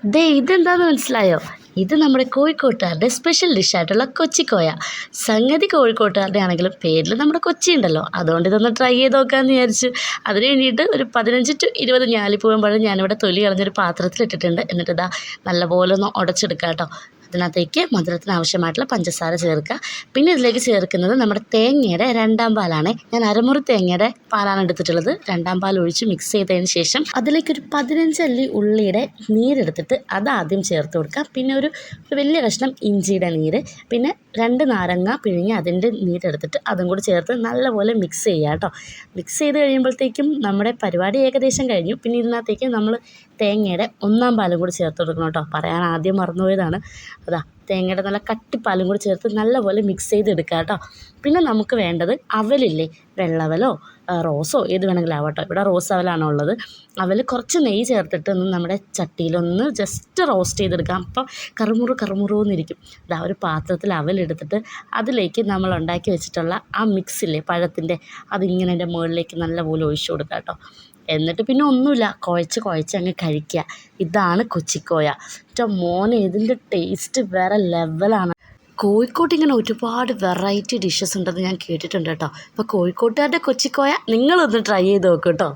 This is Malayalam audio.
ദേ ഇതെന്താണെന്ന് മനസ്സിലായോ? ഇത് നമ്മുടെ കോഴിക്കോട്ടുകാരുടെ സ്പെഷ്യൽ ഡിഷായിട്ടുള്ള കൊച്ചിക്കോയ. സംഗതി കോഴിക്കോട്ടുകാരുടെ ആണെങ്കിലും പേരിൽ നമ്മുടെ കൊച്ചി ഉണ്ടല്ലോ, അതുകൊണ്ട് ഇതൊന്ന് ട്രൈ ചെയ്ത് നോക്കാമെന്ന് വിചാരിച്ചു. അതിന് വേണ്ടിയിട്ട് ഒരു 15 to 20 ഞാലിപ്പൂവൻ പഴം ഞാനിവിടെ തൊലി കളഞ്ഞൊരു പാത്രത്തിലിട്ടിട്ടുണ്ട്. എന്നിട്ട് ഇതാ നല്ലപോലെ ഒന്ന് ഉടച്ചെടുക്കുക കേട്ടോ. അതിനകത്തേക്ക് മധുരത്തിന് ആവശ്യമായിട്ടുള്ള പഞ്ചസാര ചേർക്കുക. പിന്നെ ഇതിലേക്ക് ചേർക്കുന്നത് നമ്മുടെ തേങ്ങയുടെ 2ാം പാലാണ്. ഞാൻ അരമുറി തേങ്ങയുടെ പാലാണ് എടുത്തിട്ടുള്ളത്. 2ാം പാൽ ഒഴിച്ച് മിക്സ് ചെയ്തതിന് ശേഷം അതിലേക്കൊരു 15 അല്ലി ഉള്ളിയുടെ നീരെടുത്തിട്ട് അതാദ്യം ചേർത്ത് കൊടുക്കുക. പിന്നെ ഒരു വലിയ കഷ്ണം ഇഞ്ചിയുടെ നീര്, പിന്നെ 2 നാരങ്ങ പിഴിഞ്ഞ് അതിൻ്റെ നീരെടുത്തിട്ട് അതും കൂടി ചേർത്ത് നല്ലപോലെ മിക്സ് ചെയ്യുക കേട്ടോ. മിക്സ് ചെയ്ത് കഴിയുമ്പോഴത്തേക്കും നമ്മുടെ പരിപാടി ഏകദേശം കഴിഞ്ഞു. പിന്നെ ഇതിനകത്തേക്ക് നമ്മൾ തേങ്ങയുടെ 1ാം പാലും കൂടി ചേർത്ത് കൊടുക്കണം കേട്ടോ. പറയാൻ ആദ്യം മറന്നുപോയതാണ്. അതാ തേങ്ങയുടെ നല്ല കട്ടിപ്പാലും കൂടി ചേർത്ത് നല്ലപോലെ മിക്സ് ചെയ്തെടുക്കുക കേട്ടോ. പിന്നെ നമുക്ക് വേണ്ടത് അവലില്ലേ, വെള്ളവലോ റോസോ ഏത് വേണമെങ്കിലും ആവട്ടോ. ഇവിടെ റോസ് അവലാണോ ഉള്ളത്. അവൽ കുറച്ച് നെയ്യ് ചേർത്തിട്ട് ഒന്ന് നമ്മുടെ ചട്ടിയിലൊന്ന് ജസ്റ്റ് റോസ്റ്റ് ചെയ്തെടുക്കാം. അപ്പം കറുമുറന്നിരിക്കും. ഇതാ ഒരു പാത്രത്തിൽ അവലെടുത്തിട്ട് അതിലേക്ക് നമ്മൾ ഉണ്ടാക്കി വെച്ചിട്ടുള്ള ആ മിക്സില്ലേ പഴത്തിൻ്റെ, അതിങ്ങനെ അതിൻ്റെ മുകളിലേക്ക് നല്ലപോലെ ഒഴിച്ചു കൊടുക്കുക കേട്ടോ. എന്നിട്ട് പിന്നെ ഒന്നുമില്ല, കുഴച്ച് അങ്ങ് കഴിക്കുക. ഇതാണ് കൊച്ചിക്കോയ. മോനെ ഇതിൻ്റെ ടേസ്റ്റ് വേറെ ലെവലാണ്. കോഴിക്കോട്ട് ഇങ്ങനെ ഒരുപാട് വെറൈറ്റി ഡിഷസ് ഉണ്ടെന്ന് ഞാൻ കേട്ടിട്ടുണ്ട് കേട്ടോ. അപ്പോൾ കോഴിക്കോട്ടുകാരുടെ കൊച്ചിക്കോയ നിങ്ങളൊന്ന് ട്രൈ ചെയ്ത് നോക്കൂ കേട്ടോ.